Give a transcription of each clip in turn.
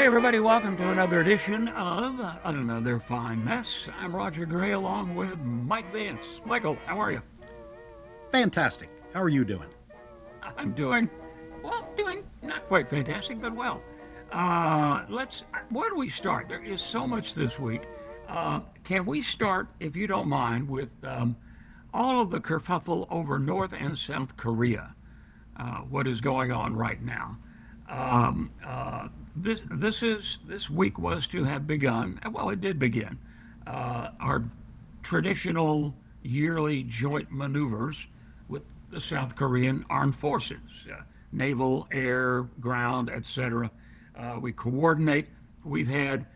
Hey, everybody, welcome to another edition of Another Fine Mess. I'm Roger Gray along with Mike Vance. Michael, how are you? Fantastic. How are you doing? I'm doing not quite fantastic, but well. Where do we start? There is so much this week. Can we start, if you don't mind, with all of the kerfuffle over North and South Korea? What is going on right now? Um, uh, this week was to have begun. Well, it did begin. Our traditional yearly joint maneuvers with the South Korean armed forces, naval, air, ground, etc. We coordinate. We've had,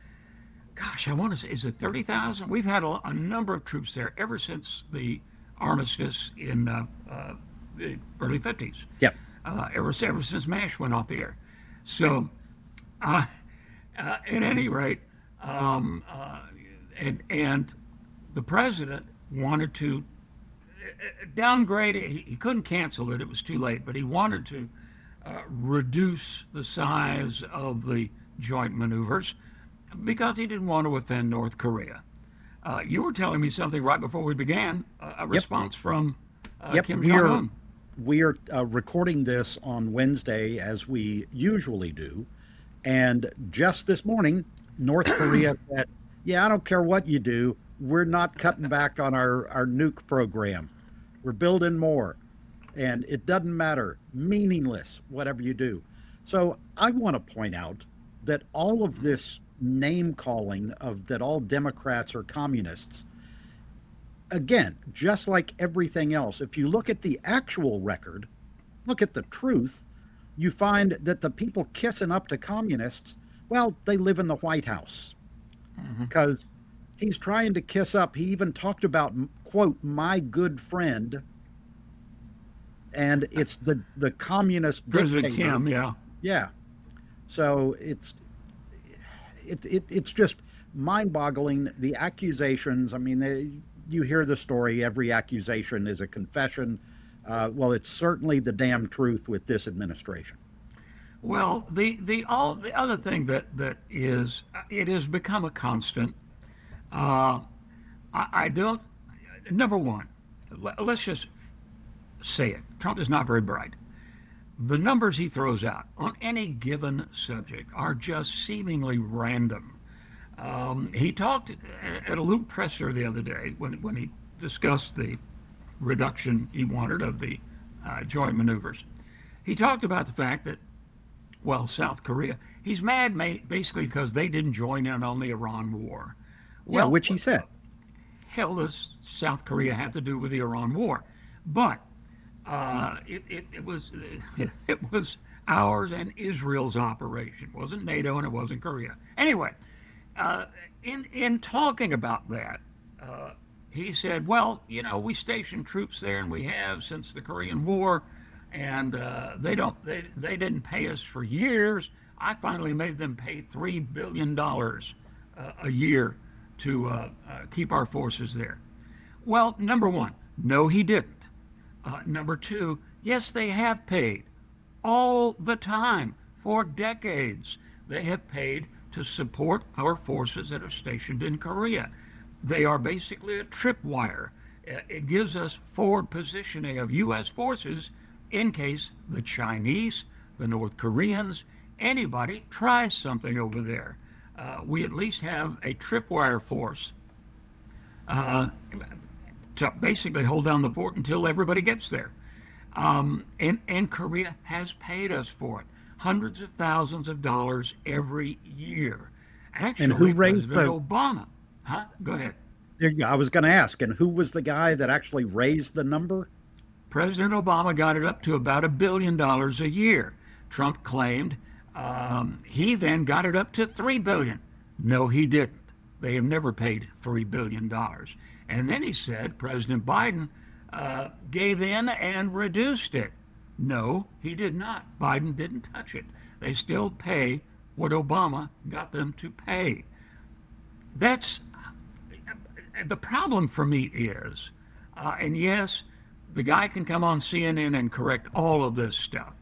gosh, I want to say, is it 30,000? We've had a number of troops there ever since the armistice in the early 50s, Yep. ever since MASH went off the air. So, uh, at any rate, um, uh, and the president wanted to downgrade it. He couldn't cancel it; it was too late. But he wanted to reduce the size of the joint maneuvers because he didn't want to offend North Korea. You were telling me something right before we began, a Yep. response from Yep. Kim We Jong are Un. we are recording this on Wednesday as we usually do, and just this morning, North Korea said, "Yeah, I don't care what you do. We're not cutting back on our nuke program. We're building more, and it doesn't matter. Meaningless, whatever you do." So I want to point out that all of this name calling of that all Democrats are communists, again, just like everything else, if you look at the actual record, look at the truth, you find that the people kissing up to communists, well, they live in the White House Hmm. because he's trying to kiss up. He even talked about, quote, my good friend, and it's the communist President dictator. Kim, yeah. Yeah. So it's just mind-boggling, the accusations. I mean, you hear the story. Every accusation is a confession. Well, it's certainly the damn truth with this administration. Well, the other thing that is it has become a constant. Uh, I don't. Number one, let's just say it. Trump is not very bright. The numbers he throws out on any given subject are just seemingly random. He talked at a little presser the other day when he discussed the reduction he wanted of the joint maneuvers. He talked about the fact that, well, South Korea, he's mad basically because they didn't join in on the Iran war. Yeah, Well, which he said. hell does South Korea have to do with the Iran war? But it was it was ours and Israel's operation. It wasn't NATO and it wasn't Korea. Anyway, in talking about that, he said, "Well, we stationed troops there, and we have since the Korean War, and they didn't pay us for years. I finally made them pay $3 billion a year to keep our forces there." Well, number one, no, he didn't. Number two, yes, they have paid all the time for decades. They have paid to support our forces that are stationed in Korea. They are basically a tripwire. It gives us forward positioning of U.S. forces in case the Chinese, the North Koreans, anybody tries something over there. We at least have a tripwire force uh, to basically hold down the fort until everybody gets there. And Korea has paid us for it, hundreds of thousands of dollars every year. And who Actually, raised President the? Obama, huh? Go ahead. There you go. I was going to ask, and who was the guy that actually raised the number? President Obama got it up to about $1 billion a year. Trump claimed he then got it up to $3 billion. No, he didn't. They have never paid $3 billion. And then he said President Biden gave in and reduced it. No, he did not. Biden didn't touch it. They still pay what Obama got them to pay. That's the problem for me is, and yes, the guy can come on CNN and correct all of this stuff,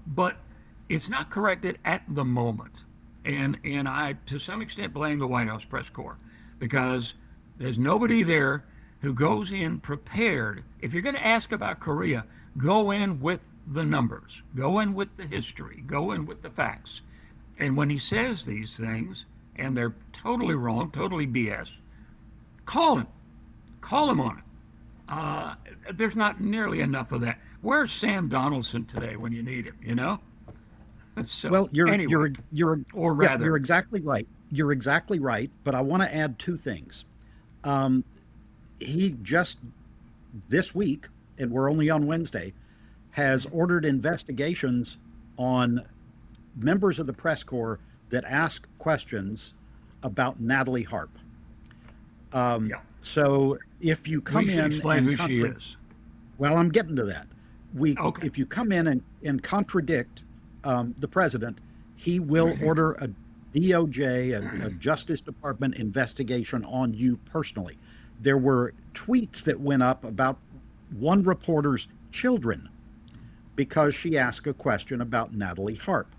but it's not corrected at the moment. And I, to some extent, blame the White House press corps because there's nobody there who goes in prepared. If you're going to ask about Korea, go in with the numbers, go in with the history, go in with the facts. And when he says these things, and they're totally wrong, totally BS, call him. Call him on it. There's not nearly enough of that. Where's Sam Donaldson today when you need him, you know? So, Well, anyway, or yeah, rather, you're exactly right. You're exactly right. But I want to add two things. He just this week, and we're only on Wednesday, has ordered investigations on members of the press corps that ask questions about Natalie Harp. yeah, So if you come we should in explain and who she is. well, I'm getting to that. Okay. If you come in and contradict the president, he will order a DOJ, a Justice Department investigation on you personally. There were tweets that went up about one reporter's children because she asked a question about Natalie Harp.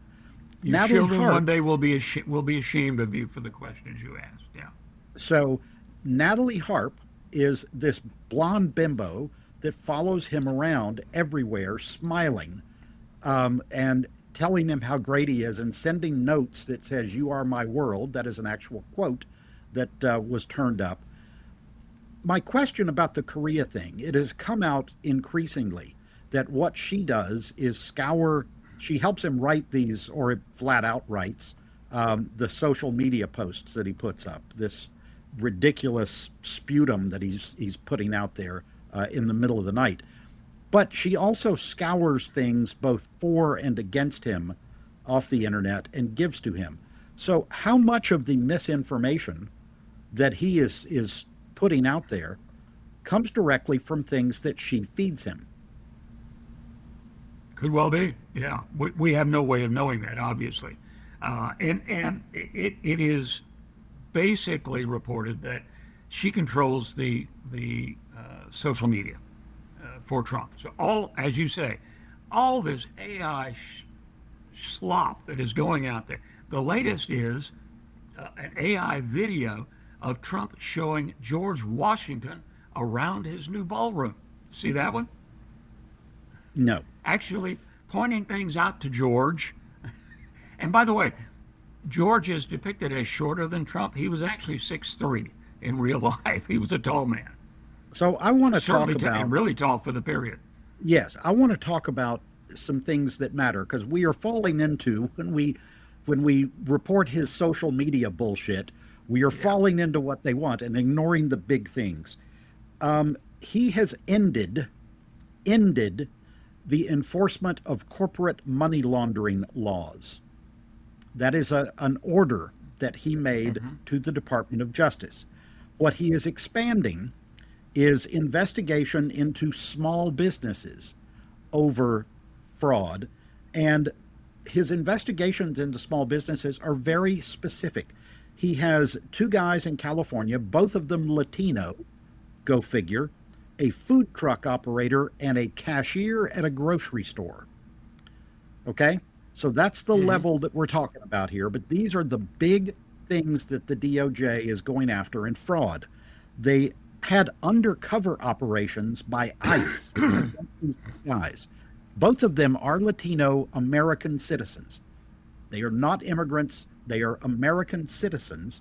Your Natalie children Harp, one day will be ashamed of you for the questions you asked. Yeah. so Natalie Harp is this blonde bimbo that follows him around everywhere, smiling, and telling him how great he is and sending notes that says, "You are my world." That is an actual quote that was turned up. My question about the Korea thing, it has come out increasingly that what she does is she helps him write these, or flat out writes, the social media posts that he puts up, this ridiculous sputum that he's putting out there in the middle of the night. But she also scours things both for and against him off the internet and gives to him. So how much of the misinformation that he is putting out there comes directly from things that she feeds him? Could well be. Yeah. We have no way of knowing that, obviously. And it is basically reported that she controls the social media for Trump. So all, as you say, all this AI slop that is going out there. The latest is an AI video of Trump showing George Washington around his new ballroom. See that one? No. Actually pointing things out to George. And by the way, George is depicted as shorter than Trump. He was actually 6'3" in real life. He was a tall man. So I want to talk Certainly about, and really tall for the period. yes, I want to talk about some things that matter because we are falling into when we report his social media bullshit, we are falling into what they want and ignoring the big things. He has ended the enforcement of corporate money laundering laws. That is an order that he made to the Department of Justice. What he is expanding is investigation into small businesses over fraud. And his investigations into small businesses are very specific. He has two guys in California, both of them Latino, go figure, a food truck operator, and a cashier at a grocery store. Okay? So that's the level that we're talking about here. But these are the big things that the DOJ is going after in fraud. They had undercover operations by ICE. Guys. Both of them are Latino American citizens. They are not immigrants. They are American citizens.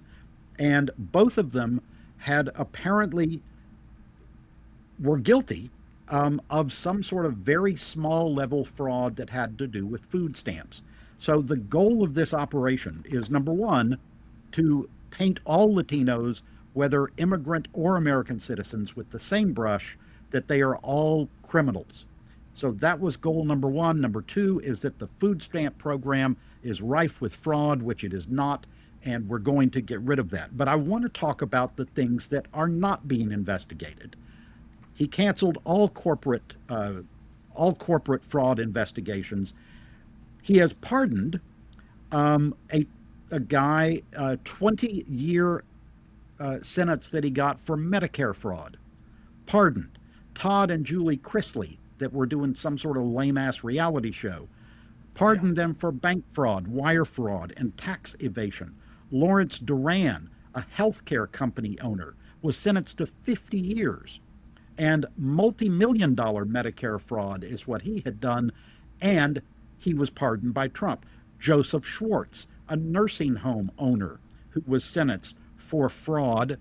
And both of them had apparently were guilty of some sort of very small level fraud that had to do with food stamps. So the goal of this operation is, number one, to paint all Latinos, whether immigrant or American citizens, with the same brush, that they are all criminals. So that was goal number one. Number two is that the food stamp program is rife with fraud, which it is not, and we're going to get rid of that. But I want to talk about the things that are not being investigated. He canceled all corporate fraud investigations. He has pardoned a guy 20-year sentence that he got for Medicare fraud. Pardoned. Todd and Julie Chrisley, that were doing some sort of lame-ass reality show. pardoned them for bank fraud, wire fraud, and tax evasion. Lawrence Duran, a healthcare company owner, was sentenced to 50 years. And multi-million dollar Medicare fraud is what he had done, and he was pardoned by Trump. Joseph Schwartz, a nursing home owner who was sentenced for fraud,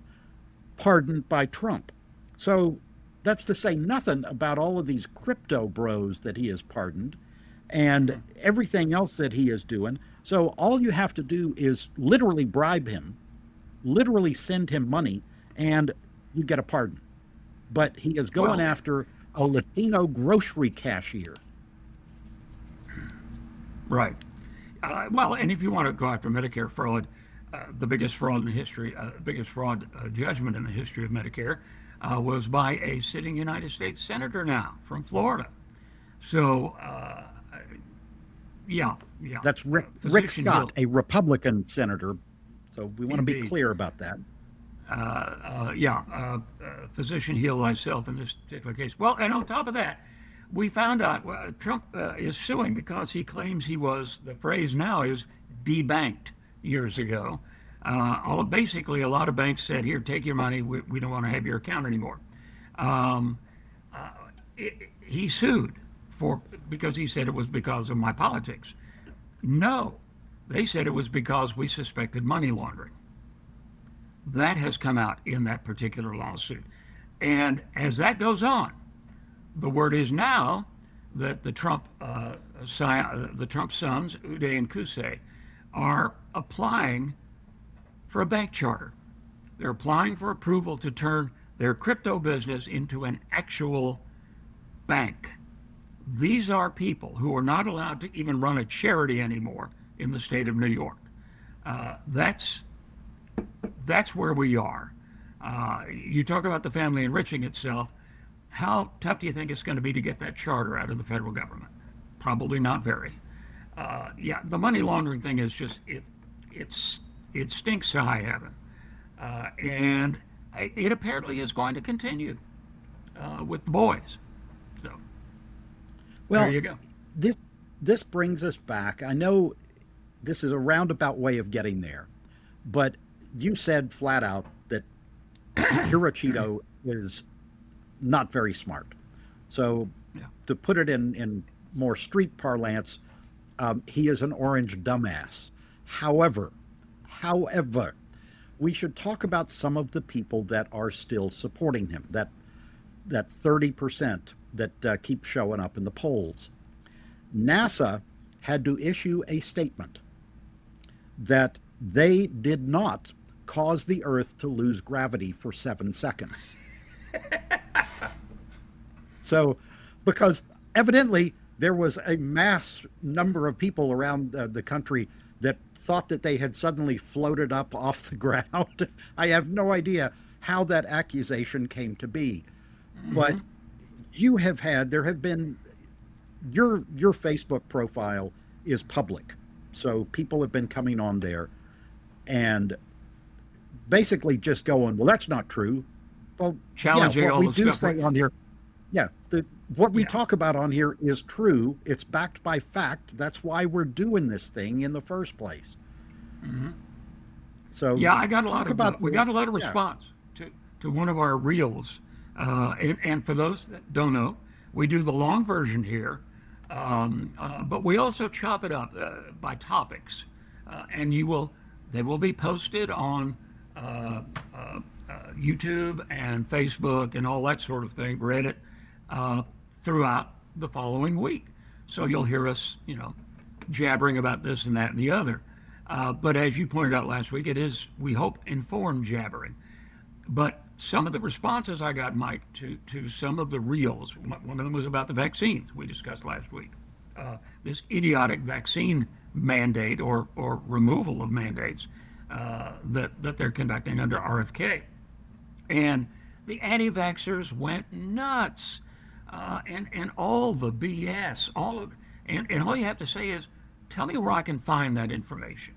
pardoned by Trump. So that's to say nothing about all of these crypto bros that he has pardoned and everything else that he is doing. So all you have to do is literally bribe him, literally send him money, and you get a pardon. But he is going after a Latino grocery cashier. Right. Well, and if you want to go after Medicare fraud, the biggest fraud in history, biggest fraud judgment in the history of Medicare was by a sitting United States senator now from Florida. So, yeah. That's Rick Scott, a Republican senator. So we want to be clear about that. Physician Hill myself in this particular case. Well, and on top of that, we found out Trump is suing because he claims he was, the phrase now is debanked years ago. Basically, a lot of banks said, here, take your money. We don't want to have your account anymore. He sued because he said it was because of my politics. No, they said it was because we suspected money laundering. That has come out in that particular lawsuit. And as that goes on, the word is now that the Trump sons, Uday and Qusay, are applying for a bank charter. They're applying for approval to turn their crypto business into an actual bank. These are people who are not allowed to even run a charity anymore in the state of New York. That's where we are. You talk about the family enriching itself. How tough do you think it's going to be to get that charter out of the federal government? Probably not very. The money laundering thing is just, it stinks to high heaven. And it apparently is going to continue with the boys. So, well, there you go. This brings us back. I know this is a roundabout way of getting there, but you said flat out that Hiroshito is not very smart. So to put it in more street parlance, he is an orange dumbass. However, we should talk about some of the people that are still supporting him, that 30% that keep showing up in the polls. NASA had to issue a statement that they did not cause the Earth to lose gravity for 7 seconds. So, because evidently there was a mass number of people around the country that thought that they had suddenly floated up off the ground. I have no idea how that accusation came to be. Mm-hmm. But there have been, your Facebook profile is public. So people have been coming on there and basically just going, well, that's not true. Well, challenging all we the do stuff say on here. Yeah, what we talk about on here is true. It's backed by fact. That's why we're doing this thing in the first place. Mm-hmm. So I got a lot of we got a lot of response to one of our reels, and for those that don't know, we do the long version here, but we also chop it up by topics, and they will be posted on YouTube and Facebook and all that sort of thing, Reddit, throughout the following week. So you'll hear us, jabbering about this and that and the other. But as you pointed out last week, it is, we hope, informed jabbering. But some of the responses I got, Mike, to some of the reels, one of them was about the vaccines we discussed last week. This idiotic vaccine mandate or removal of mandates that they're conducting under RFK. And the anti-vaxxers went nuts, and all the BS, and all you have to say is, tell me where I can find that information.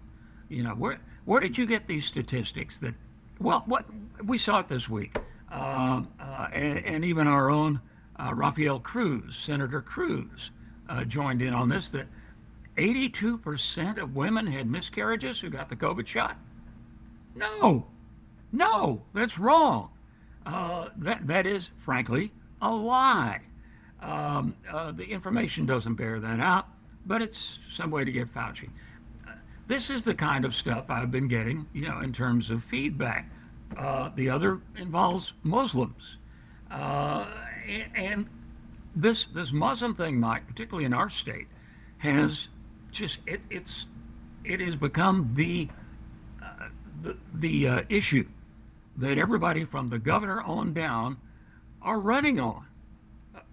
Where did you get these statistics that, what we saw it this week, and even our own Rafael Cruz, Senator Cruz, joined in on this, that 82% of women had miscarriages who got the COVID shot? No, no, that's wrong. That is, frankly, a lie. The information doesn't bear that out, but it's some way to get Fauci. This is the kind of stuff I've been getting, in terms of feedback. The other involves Muslims, and this Muslim thing, Mike, particularly in our state, has just it has become the issue that everybody from the governor on down are running on.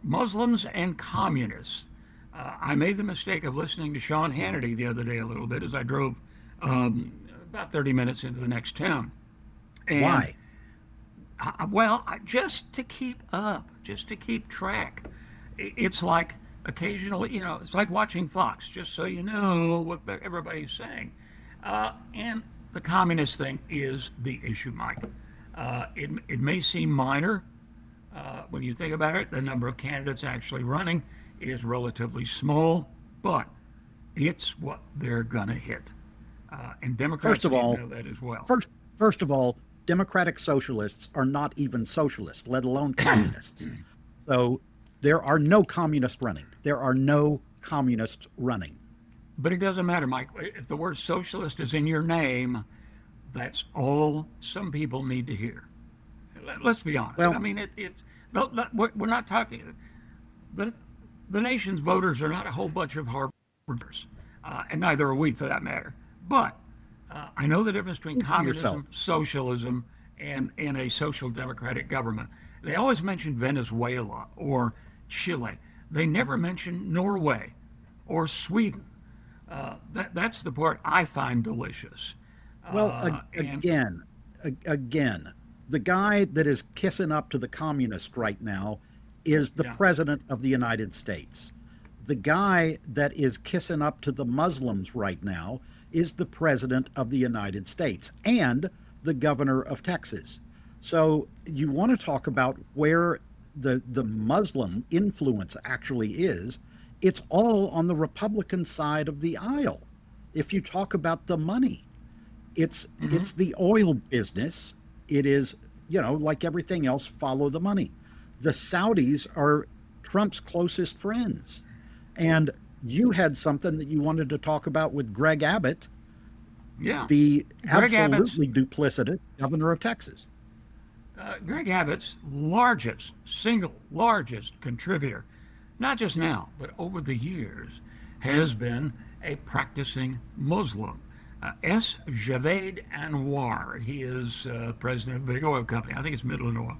Muslims and communists. I made the mistake of listening to Sean Hannity the other day a little bit as I drove about 30 minutes into the next town. And, Why? Just to keep up, just to keep track. It's like occasionally, it's like watching Fox, just so you know what everybody's saying. And the communist thing is the issue, Mike. It may seem minor. When you think about it, the number of candidates actually running is relatively small, but it's what they're going to hit. And Democrats know that as well. First of all, democratic socialists are not even socialists, let alone communists. So there are no communists running. There are no communists running. But it doesn't matter, Mike. If the word socialist is in your name, that's all some people need to hear. Let's be honest. Well, I mean, we're not talking. But the nation's voters are not a whole bunch of Harvarders, and neither are we, for that matter. But I know the difference between communism, socialism, and a social democratic government. They always mention Venezuela or Chile. They never mention Norway or Sweden. That's the part I find delicious. Well, again, the guy that is kissing up to the communist right now is the president of the United States. The guy that is kissing up to the Muslims right now is the president of the United States and the governor of Texas. So you want to talk about where the Muslim influence actually is. It's all on the Republican side of the aisle. If you talk about the money, it's the oil business. It is, like everything else, follow the money. The Saudis are Trump's closest friends. And you had something that you wanted to talk about with Greg Abbott, the absolutely duplicitous governor of Texas. Greg Abbott's single largest contributor, not just now, but over the years, has been a practicing Muslim. S. Javed Anwar. He is president of a big oil company. I think it's Midland Oil.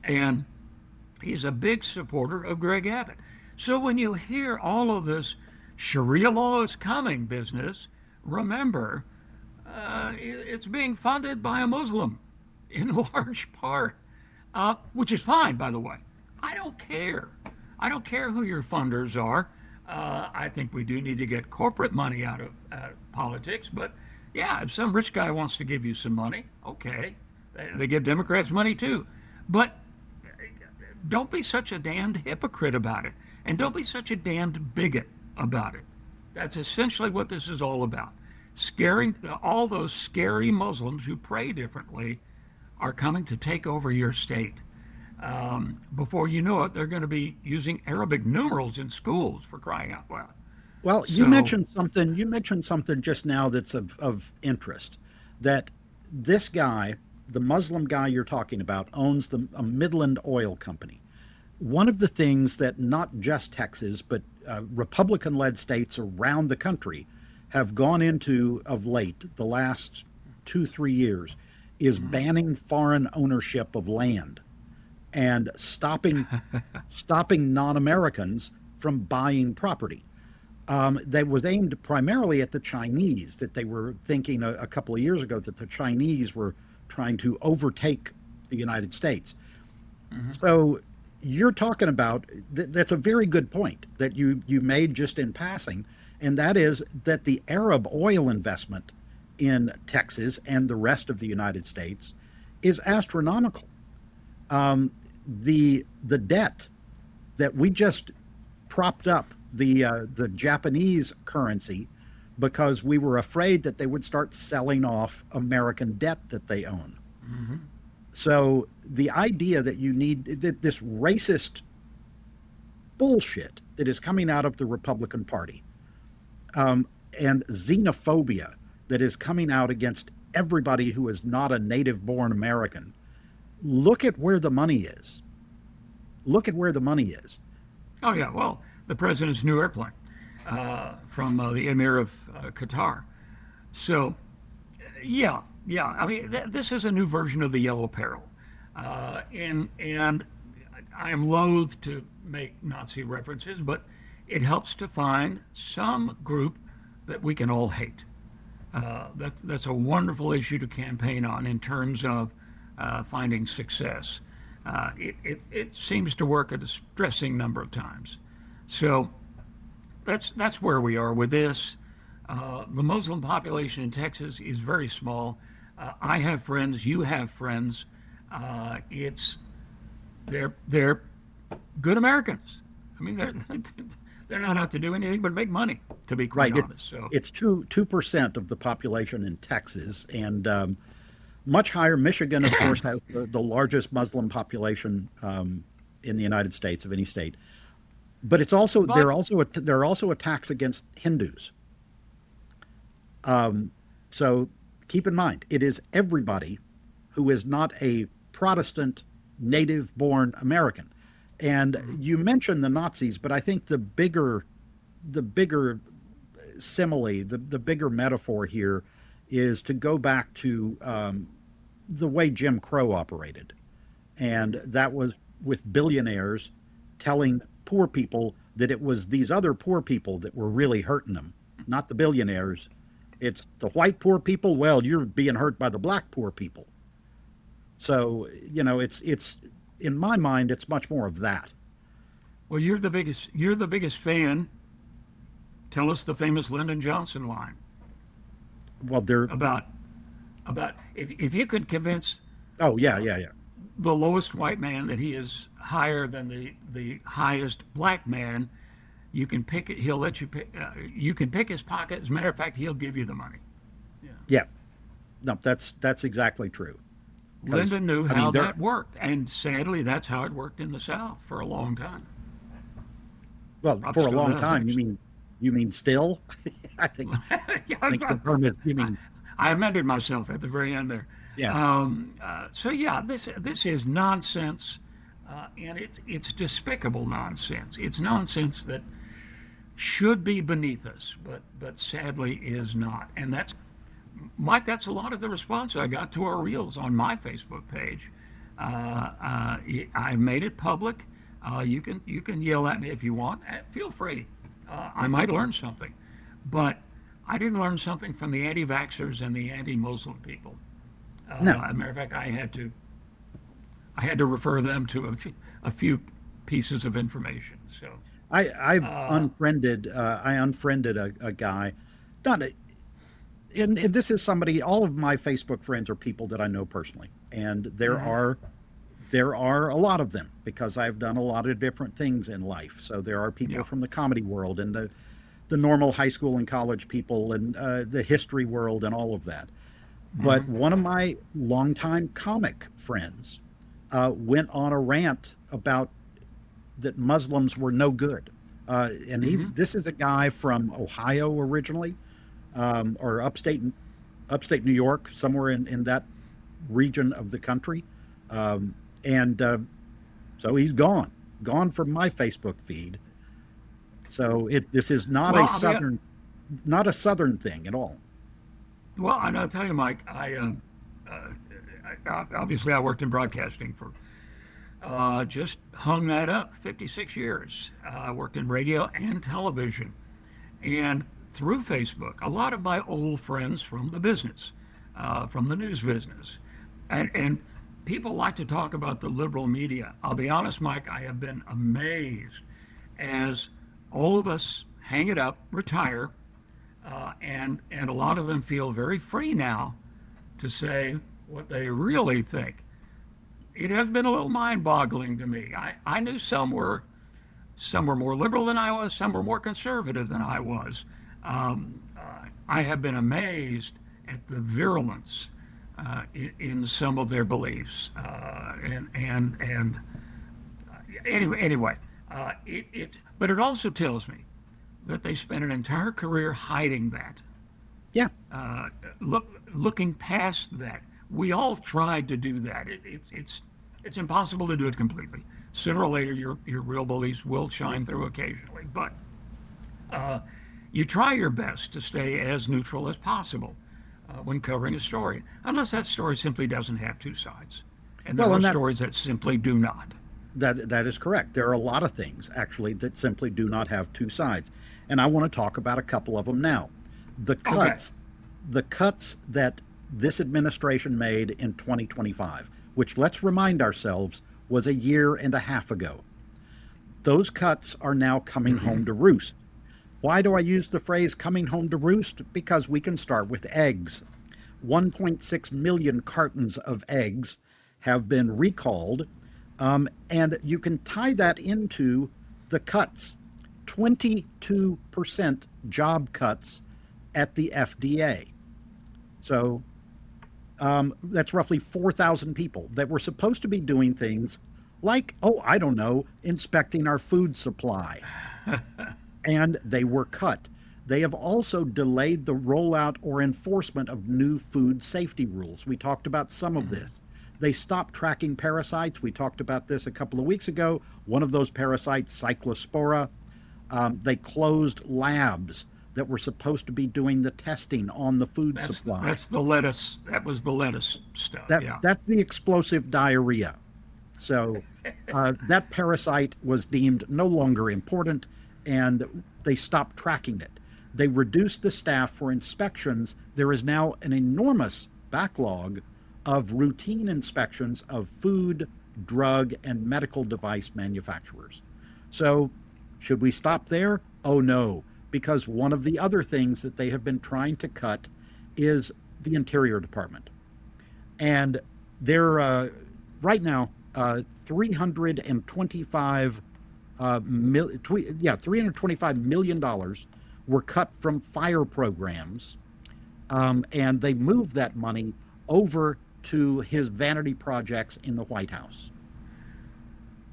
And he's a big supporter of Greg Abbott. So when you hear all of this Sharia law is coming business, remember, it's being funded by a Muslim in large part, which is fine, by the way. I don't care. I don't care who your funders are. I think we do need to get corporate money out of politics. But yeah, if some rich guy wants to give you some money, okay. They give Democrats money too. But don't be such a damned hypocrite about it. And don't be such a damned bigot about it. That's essentially what this is all about. Scaring all those scary Muslims who pray differently are coming to take over your state. Before you know it, they're going to be using Arabic numerals in schools, for crying out loud. Well, you mentioned something. You mentioned something just now that's of interest. That this guy, the Muslim guy you're talking about, owns a Midland Oil Company. One of the things that not just Texas, but Republican-led states around the country have gone into of late, the last 2-3 years, is banning foreign ownership of land and stopping non-Americans from buying property. That was aimed primarily at the Chinese, that they were thinking a couple of years ago that the Chinese were trying to overtake the United States. So you're talking about, that's a very good point that you made just in passing, and that is that the Arab oil investment in Texas and the rest of the United States is astronomical. The debt that we just propped up the Japanese currency because we were afraid that they would start selling off American debt that they own. So the idea that you need this racist bullshit that is coming out of the Republican Party, and xenophobia that is coming out against everybody who is not a native-born American. Look at where the money is. Look at where the money is. Oh yeah, well, the president's new airplane from the Emir of Qatar. So, yeah. I mean, this is a new version of the yellow peril, and I am loath to make Nazi references, but it helps to find some group that we can all hate. That's a wonderful issue to campaign on in terms of finding success. It seems to work a distressing number of times. So that's where we are with this. The Muslim population in Texas is very small. I have friends. You have friends. They're good Americans. I mean, they're not out to do anything but make money, to be quite honest. So it's 2% of the population in Texas, and much higher. Michigan, of course, has the largest Muslim population in the United States of any state. But it's also there are also attacks against Hindus. So keep in mind, it is everybody who is not a Protestant, native-born American. And you mentioned the Nazis, but I think the bigger simile, the bigger metaphor here is to go back to the way Jim Crow operated. And that was with billionaires telling poor people that it was these other poor people that were really hurting them, not the billionaires. It's the white poor people. Well, you're being hurt by the black poor people. So, it's in my mind, it's much more of that. well, you're the biggest fan. Tell us the famous Lyndon Johnson line Well, they're, about if you could convince oh, yeah. the lowest white man that he is higher than the highest black man, you can pick it. He'll let you pick. You can pick his pocket. As a matter of fact, he'll give you the money. Yeah. No, that's exactly true. 'Cause, Lyndon knew I how mean, that worked, and sadly, that's how it worked in the South for a long time. well, Rob for a still long does, time, actually. you mean still? I think the term is, you mean, I amended myself at the very end there. yeah. So yeah, this is nonsense, and it's despicable nonsense. It's nonsense that should be beneath us, but sadly is not. And that's Mike. That's a lot of the response I got to our reels on my Facebook page. I made it public. You can yell at me if you want. Feel free. I might learn something, but I didn't learn something from the anti-vaxxers and the anti-Muslim people. No. As a matter of fact, I had to refer them to a few pieces of information. So I unfriended a guy. Not a, and this is somebody. All of my Facebook friends are people that I know personally, and there are a lot of them because I've done a lot of different things in life. So there are people Yeah. from the comedy world and the normal high school and college people and the history world and all of that. But one of my longtime comic friends went on a rant about that Muslims were no good. And this is a guy from Ohio originally, or upstate New York, somewhere in that region of the country. So he's gone from my Facebook feed. So this is not Well, not a southern thing at all. well, and I'll tell you, Mike. Obviously I worked in broadcasting for just hung that up 56 years. I worked in radio and television, and through Facebook, a lot of my old friends from the business, from the news business, and people like to talk about the liberal media. I'll be honest, Mike, I have been amazed as all of us hang it up, retire, and a lot of them feel very free now to say what they really think. It has been a little mind-boggling to me. I knew some were Some were more liberal than I was, some were more conservative than I was. I have been amazed at the virulence in some of their beliefs. And anyway, but it also tells me that they spent an entire career hiding that, Yeah. looking past that. We all tried to do that. It's impossible to do it completely. Sooner or later, your real beliefs will shine through occasionally, but you try your best to stay as neutral as possible when covering a story, unless that story simply doesn't have two sides. And there Well, are and stories that simply do not. that is correct. There are a lot of things actually that simply do not have two sides, and I want to talk about a couple of them now. The Okay. the cuts that this administration made in 2025, which let's remind ourselves was a year and a half ago. Those cuts are now coming home to roost. Why do I use the phrase coming home to roost? Because we can start with eggs. 1.6 million cartons of eggs have been recalled, and you can tie that into the cuts. 22% job cuts at the FDA. So that's roughly 4,000 people that were supposed to be doing things like, oh, I don't know, inspecting our food supply. And they were cut. They have also delayed the rollout or enforcement of new food safety rules. We talked about some of this. They stopped tracking parasites. We talked about this a couple of weeks ago. One of those parasites, Cyclospora. They closed labs that were supposed to be doing the testing on the food supply. That's the lettuce. That was the lettuce stuff. That Yeah. that's the explosive diarrhea. So that parasite was deemed no longer important, and they stopped tracking it. They reduced the staff for inspections. There is now an enormous backlog of routine inspections of food, drug, and medical device manufacturers. So, should we stop there? Oh no, because one of the other things that they have been trying to cut is the Interior Department. And they're right now 325 $325 million were cut from fire programs, and they moved that money over to his vanity projects in the White House.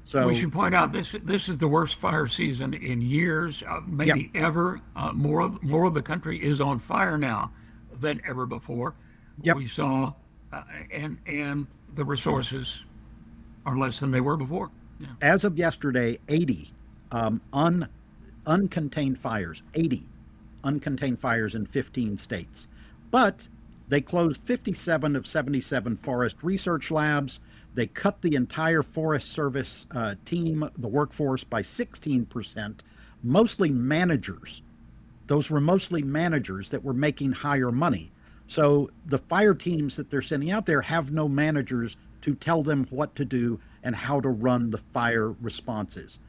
So We should point out this is the worst fire season in years, maybe ever. More of the country is on fire now than ever before. Yep. We saw, and the resources are less than they were before. Yeah. as of yesterday, 80 uncontained fires, 80 uncontained fires in 15 states. But they closed 57 of 77 forest research labs. They cut the entire Forest Service team, the workforce, by 16%, mostly managers. Those were mostly managers that were making higher money. So the fire teams that they're sending out there have no managers to tell them what to do and how to run the fire responses.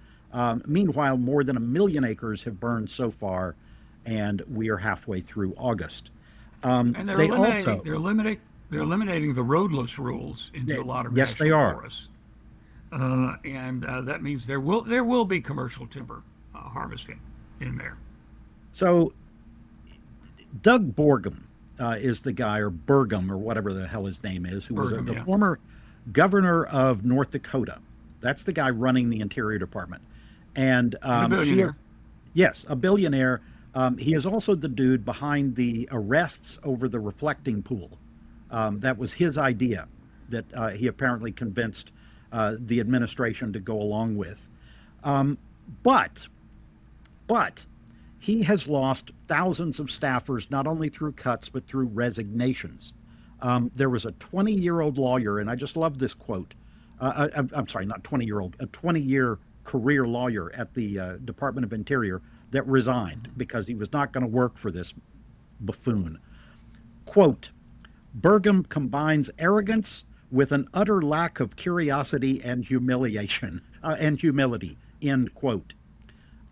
Meanwhile, more than 1 million acres have burned so far, and we are halfway through August. And they're They eliminating also, they're eliminating the roadless rules into a lot of yes, they national are. forests, and that means there will be commercial timber harvesting in there. So Doug Borgham is the guy, or Burgum, or whatever the hell his name is, who was Burgum, the yeah. former governor of North Dakota. That's the guy running the Interior Department. And A billionaire. yes, a billionaire. He is also the dude behind the arrests over the reflecting pool. That was his idea that he apparently convinced the administration to go along with. But he has lost thousands of staffers, not only through cuts, but through resignations. There was a 20-year-old lawyer, and I just love this quote. I'm sorry, not 20-year-old, a 20-year career lawyer at the Department of Interior that resigned because he was not going to work for this buffoon. Quote, Burgum combines arrogance with an utter lack of curiosity and humiliation and humility, end quote.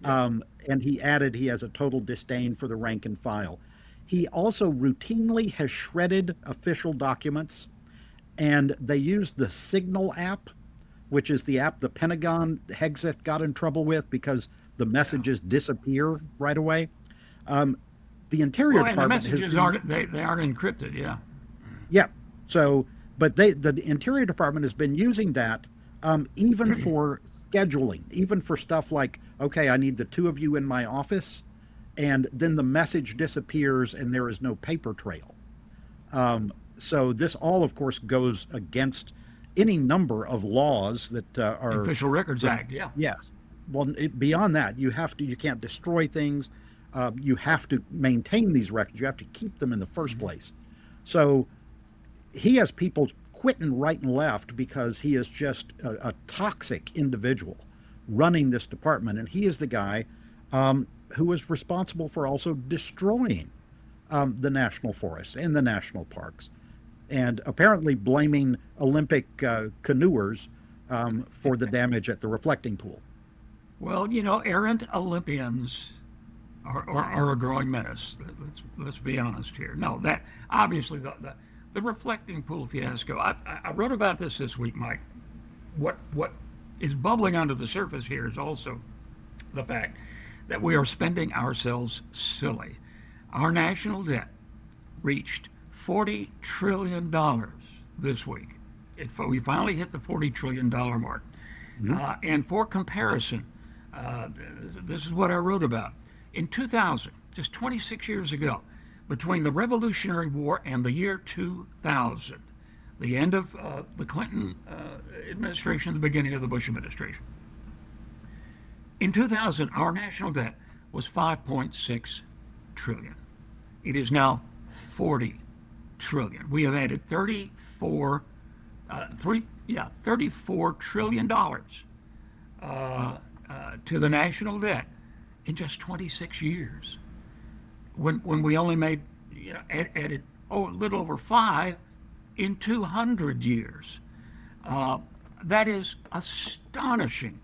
And he added he has a total disdain for the rank and file. He also routinely has shredded official documents, and they used the Signal app which is the app the Pentagon Hegseth got in trouble with because the messages disappear right away. Um, the Interior Well, and the Department has messages been, aren't they aren't encrypted. Yeah. yeah. So, but the Interior Department has been using that even for scheduling, even for stuff like, okay, I need the two of you in my office, and then the message disappears and there is no paper trail. So this all, of course, goes against any number of laws that are, Official Records Act. Yeah. yes. Well, beyond that, you can't destroy things. You have to maintain these records. You have to keep them in the first place. So he has people quitting right and left because he is just a toxic individual running this department. And he is the guy who is responsible for also destroying the national forests and the national parks, and apparently blaming Olympic canoers for the damage at the reflecting pool. Well, you know, errant Olympians are a growing menace. Let's be honest here. No, that obviously the reflecting pool fiasco. I wrote about this week, Mike. What is bubbling under the surface here is also the fact that we are spending ourselves silly. Our national debt reached $40 trillion this week. We finally hit the $40 trillion mark. And for comparison, this is what I wrote about. In 2000, just 26 years ago, between the Revolutionary War and the year 2000, the end of the Clinton administration, the beginning of the Bush administration, in 2000, our national debt was 5.6 trillion. It is now 40 trillion. We have added 34 trillion dollars to the national debt in just 26 years. When we only made, added a little over 5 in 200 years. That is astonishing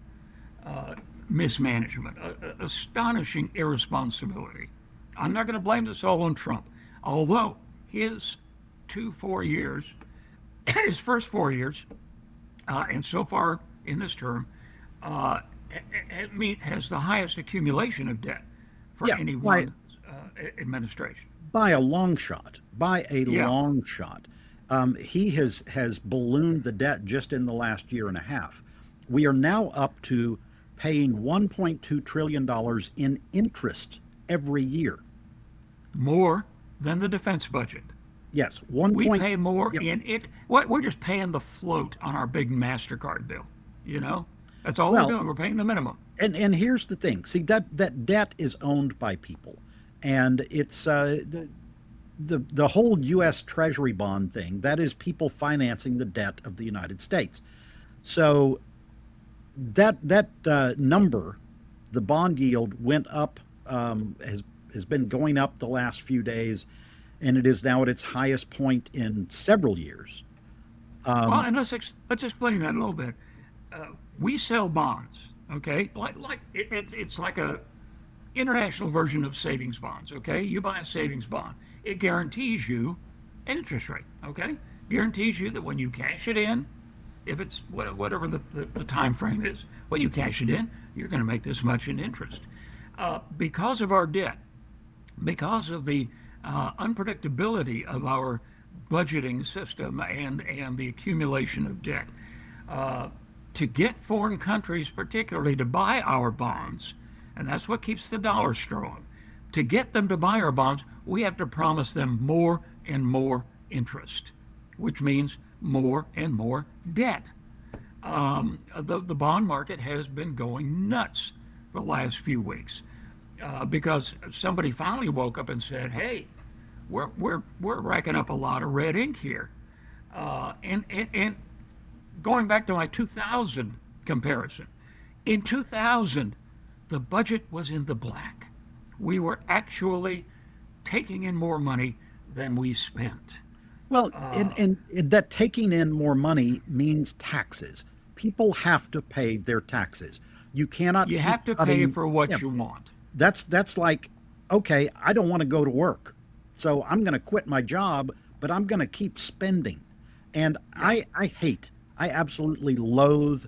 mismanagement, astonishing irresponsibility. I'm not going to blame this all on Trump, although his his first 4 years, and so far in this term, has the highest accumulation of debt for Yeah, any by one administration. by a long shot. By a Yeah. long shot. He has ballooned the debt just in the last year and a half. We are now up to paying $1.2 trillion in interest every year. More than the defense budget. Yes, one We point. pay more Yep. in it. We're just paying the float on our big MasterCard bill. You know, that's all we're Well, doing. We're paying the minimum. and here's the thing. See, that debt is owned by people, and it's the whole U.S. Treasury bond thing. That is people financing the debt of the United States. So that number, the bond yield went up, has been going up the last few days, and it is now at its highest point in several years. Well, and let's explain that a little bit. We sell bonds, okay? It's like a international version of savings bonds, okay? You buy a savings bond, it guarantees you an interest rate, okay? Guarantees you that when you cash it in, if it's whatever the time frame is, when you cash it in, you're going to make this much in interest. Because of our debt, because of the unpredictability of our budgeting system and the accumulation of debt, to get foreign countries particularly to buy our bonds, and that's what keeps the dollar strong, to get them to buy our bonds, we have to promise them more and more interest, which means more and more debt. The bond market has been going nuts the last few weeks because somebody finally woke up and said, "Hey, we're racking up a lot of red ink here," and going back to my 2000 comparison, in 2000 the budget was in the black. We were actually taking in more money than we spent. Well, and that taking in more money means taxes. People have to pay their taxes. You cannot You keep have to pay cutting. for what Yeah, you want. that's like, okay, I don't want to go to work, so I'm going to quit my job, but I'm going to keep spending. And I absolutely loathe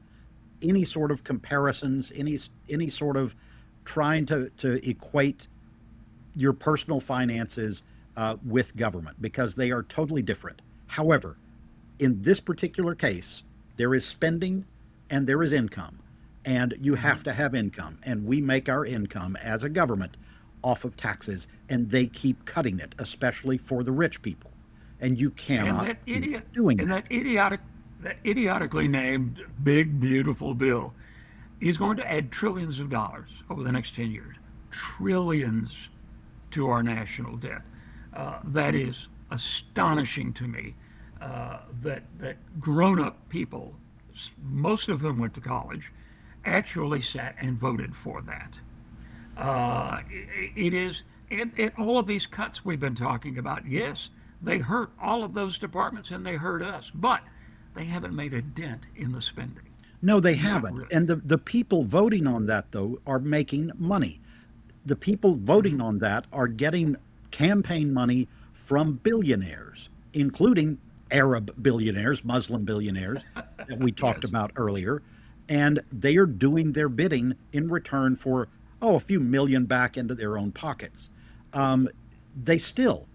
any sort of comparisons, any sort of trying to equate your personal finances with government, because they are totally different. However, in this particular case, there is spending and there is income, and you have to have income, and we make our income as a government off of taxes, and they keep cutting it, especially for the rich people, and you And cannot that keep idiot, doing and that. that idiotically named big beautiful bill is going to add trillions of dollars over the next 10 years. Trillions to our national debt. That is astonishing to me. That grown-up people, most of whom went to college, actually sat and voted for that. It is, and all of these cuts we've been talking about, yes, they hurt all of those departments and they hurt us, but they haven't made a dent in the spending. No, they Not haven't. really. And the people voting on that, though, are making money. The people voting on that are getting campaign money from billionaires, including Arab billionaires, Muslim billionaires that we talked Yes. about earlier. And they are doing their bidding in return for, oh, a few million back into their own pockets. Um, they still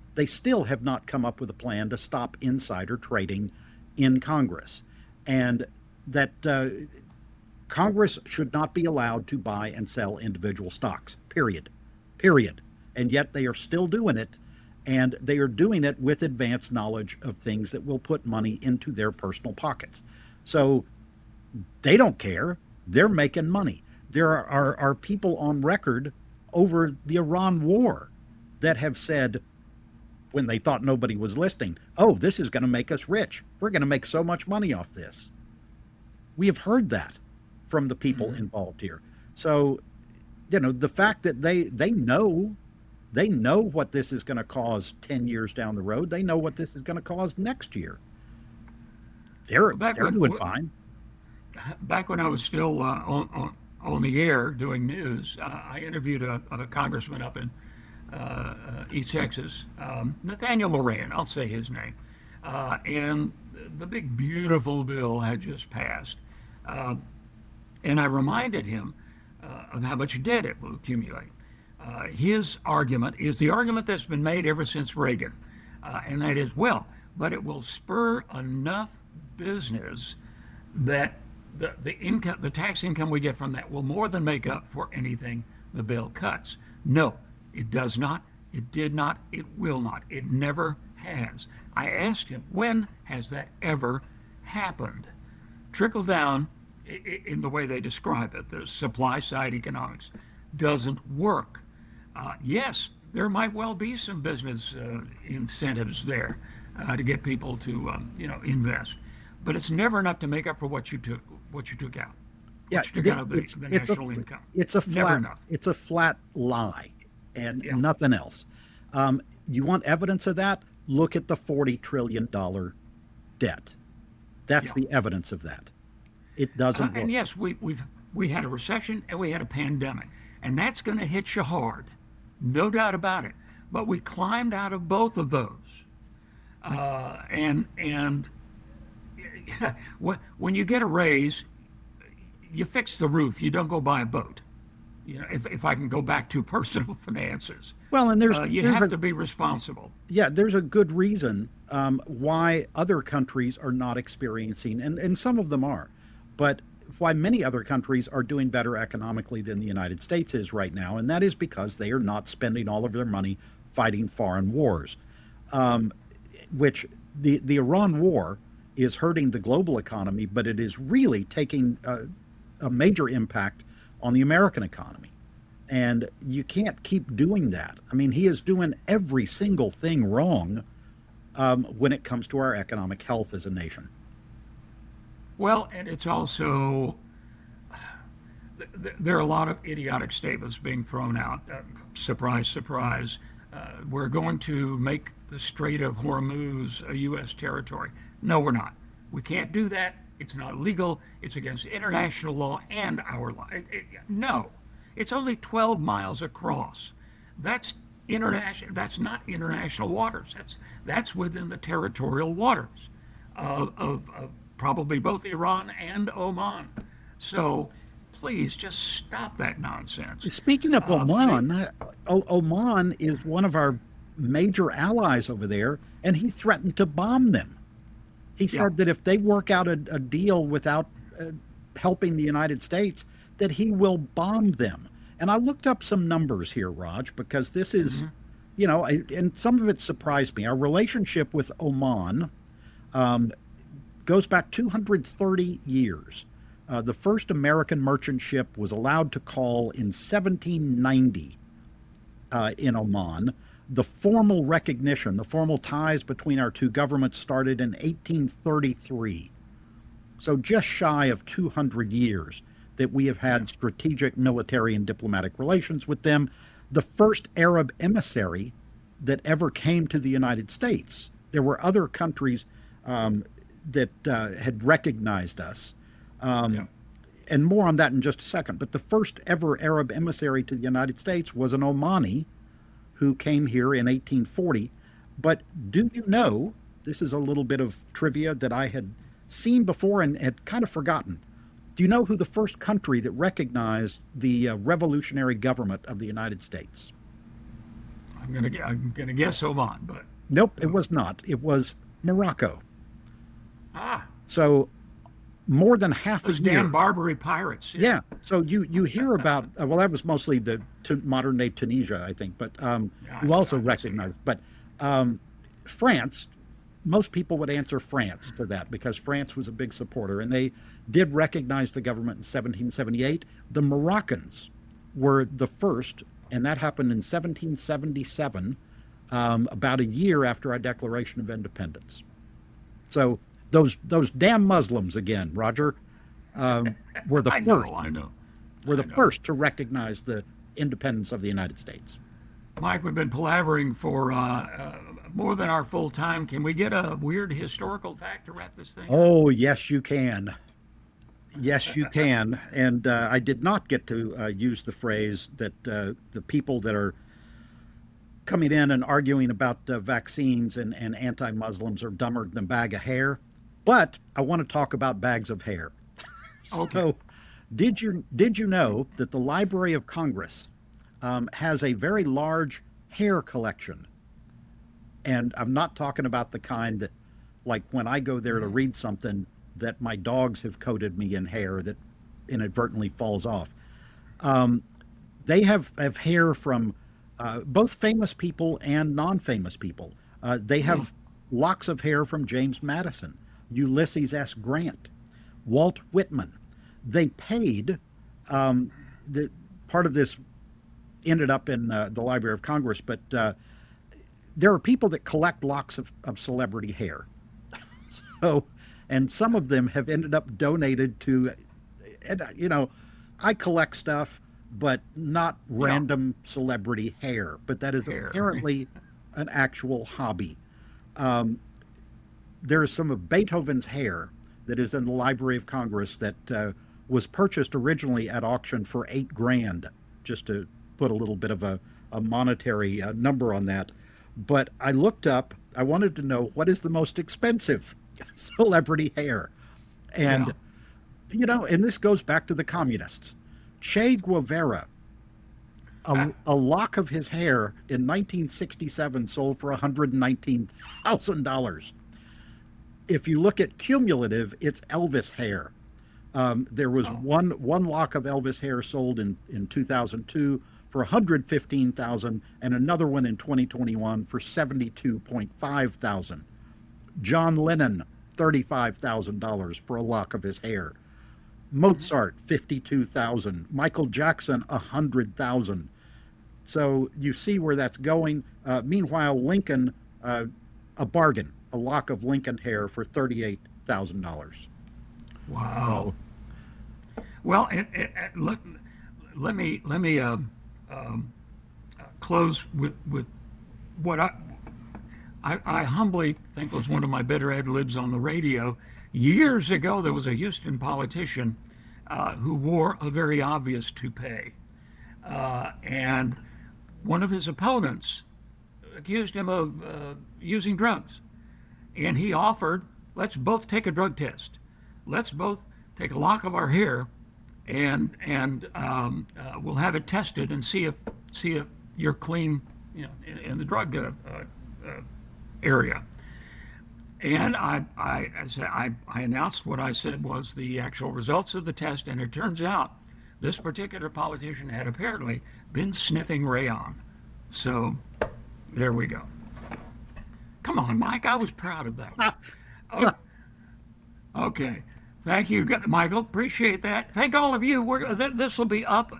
have not come up with a plan to stop insider trading in Congress. And that Congress should not be allowed to buy and sell individual stocks, period. Period. And yet they are still doing it, and they are doing it with advanced knowledge of things that will put money into their personal pockets. So they don't care. They're making money. There are people on record over the Iran war that have said, when they thought nobody was listening, oh, this is going to make us rich. We're going to make so much money off this. We have heard that from the people involved here. So, the fact that they know what this is going to cause 10 years down the road. They know what this is going to cause next year. They're Back they're when doing fine. back when I was still on the air doing news, I interviewed a congressman up in East Texas, Nathaniel Moran, I'll say his name. And the big, beautiful bill had just passed. And I reminded him of how much debt it will accumulate. His argument is the argument that's been made ever since Reagan, and that is, well, but it will spur enough business that the income, the tax income we get from that will more than make up for anything the bill cuts. No, it does not. It did not. It will not. It never has. I asked him, when has that ever happened? Trickle down in the way they describe it, the supply side economics doesn't work. Yes, there might well be some business incentives there to get people to invest, but it's never enough to make up for what you took out, Yeah, what you took out of the it's a national income. it's a Never flat enough. it's a flat lie, and Yeah. nothing else. You want evidence of that? Look at the $40 trillion debt. That's Yeah. the evidence of that. It doesn't And work. yes, we had a recession and we had a pandemic, and that's going to hit you hard, no doubt about it. But we climbed out of both of those, and when you get a raise, you fix the roof. You don't go buy a boat. If I can go back to personal finances, Well, and you have to be responsible. there's a good reason why other countries are not experiencing, and some of them are, but why many other countries are doing better economically than the United States is right now, and that is because they are not spending all of their money fighting foreign wars, which the Iran war is hurting the global economy, but it is really taking a major impact on the American economy. And you can't keep doing that. I mean, he is doing every single thing wrong when it comes to our economic health as a nation. Well, and it's also there are a lot of idiotic statements being thrown out. Surprise, surprise. We're going to make the Strait of Hormuz a U.S. territory. No, we're not. We can't do that. It's not legal. It's against international law and our law. No, it's only 12 miles across. That's international. That's not international waters. That's within the territorial waters of probably both Iran and Oman. So please just stop that nonsense. Speaking of See, Oman, Oman is one of our major allies over there, and he threatened to bomb them. He yeah, said that if they work out a deal without helping the United States, that he will bomb them. And I looked up some numbers here, Raj, because this is, and some of it surprised me. Our relationship with Oman goes back 230 years. The first American merchant ship was allowed to call in 1790 in Oman. The formal recognition, the formal ties between our two governments started in 1833. So just shy of 200 years that we have yeah, had strategic military and diplomatic relations with them. The first Arab emissary that ever came to the United States. There were other countries that had recognized us. yeah. And more on that in just a second. But the first ever Arab emissary to the United States was an Omani who came here in 1840. But do you know, this is a little bit of trivia that I had seen before and had kind of forgotten. Do you know who the first country that recognized the revolutionary government of the United States? I'm gonna guess Oman, but Nope, it was not. It was Morocco. ah, So more than half a those year. damn Barbary pirates. Yeah, Yeah. So you hear about well, that was mostly the modern day Tunisia, I think, but yeah, you also I see. recognize. But France, most people would answer France to that because France was a big supporter, and they did recognize the government in 1778. The Moroccans were the first, and that happened in 1777, about a year after our Declaration of Independence. So those damn Muslims again, Roger, were the I first know, I know, were the I know. first to recognize the independence of the United States. Mike, we've been palavering for more than our full time. Can we get a weird historical fact to wrap this thing up? Oh, yes, you can. Yes, you can. And I did not get to use the phrase that the people that are coming in and arguing about vaccines and anti-Muslims are dumber than a bag of hair. But I want to talk about bags of hair. Okay. So, did you know that the Library of Congress has a very large hair collection? And I'm not talking about the kind that, like, when I go there to read something, that my dogs have coated me in hair that inadvertently falls off. They have hair from both famous people and non-famous people. They have locks of hair from James Madison, Ulysses S. Grant, Walt Whitman. They paid the part of this ended up in the Library of Congress, but there are people that collect locks of celebrity hair. So, and some of them have ended up donated to, and I collect stuff, but not Yeah. random celebrity hair. But that is Hair. apparently an actual hobby. There's some of Beethoven's hair that is in the Library of Congress that was purchased originally at auction for 8 grand, just to put a little bit of a monetary number on that. But I looked up, I wanted to know what is the most expensive celebrity hair. Yeah. And, and this goes back to the communists. Che Guevara, a lock of his hair in 1967 sold for $119,000. If you look at cumulative, it's Elvis hair. There was Oh. one lock of Elvis hair sold in 2002 for 115,000, and another one in 2021 for 72.5 thousand. John Lennon, $35,000 for a lock of his hair. Mozart, 52,000. Michael Jackson, 100,000. So you see where that's going. Meanwhile, Lincoln, a bargain, a lock of Lincoln hair for $38,000. Wow. Well, let me close with what I humbly think was one of my better ad libs on the radio. Years ago, there was a Houston politician who wore a very obvious toupee, and one of his opponents accused him of using drugs, and he offered, "Let's both take a drug test. Let's both take a lock of our hair and we'll have it tested and see if you're clean, in the drug area. And I announced what I said was the actual results of the test, and it turns out this particular politician had apparently been sniffing rayon. So there we go. Come on, Mike, I was proud of that. Okay. Thank you, Michael. Appreciate that. Thank all of you. This will be up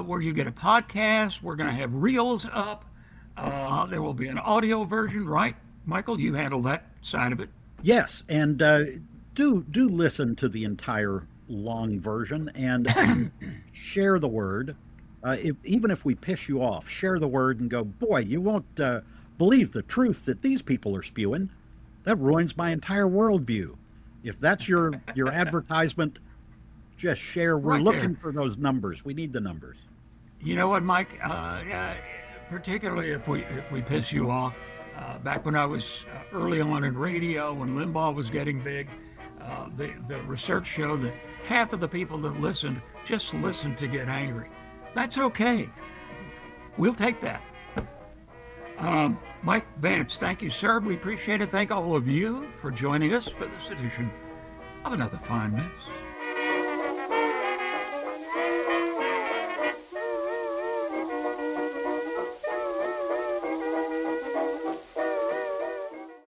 where you get a podcast. We're going to have reels up. There will be an audio version, right? Michael, you handle that side of it. Yes, and do listen to the entire long version and share the word. Even if we piss you off, share the word and go, boy, you won't believe the truth that these people are spewing. That ruins my entire worldview. If that's your advertisement, just share. We're Right looking there. for those numbers. We need the numbers. You know what, Mike? Particularly if we piss you off, back when I was early on in radio, when Limbaugh was getting big, the research showed that half of the people that listened just listened to get angry. That's okay. We'll take that. Mike Vance, thank you, sir. We appreciate it. Thank all of you for joining us for this edition of Another Fine Mess.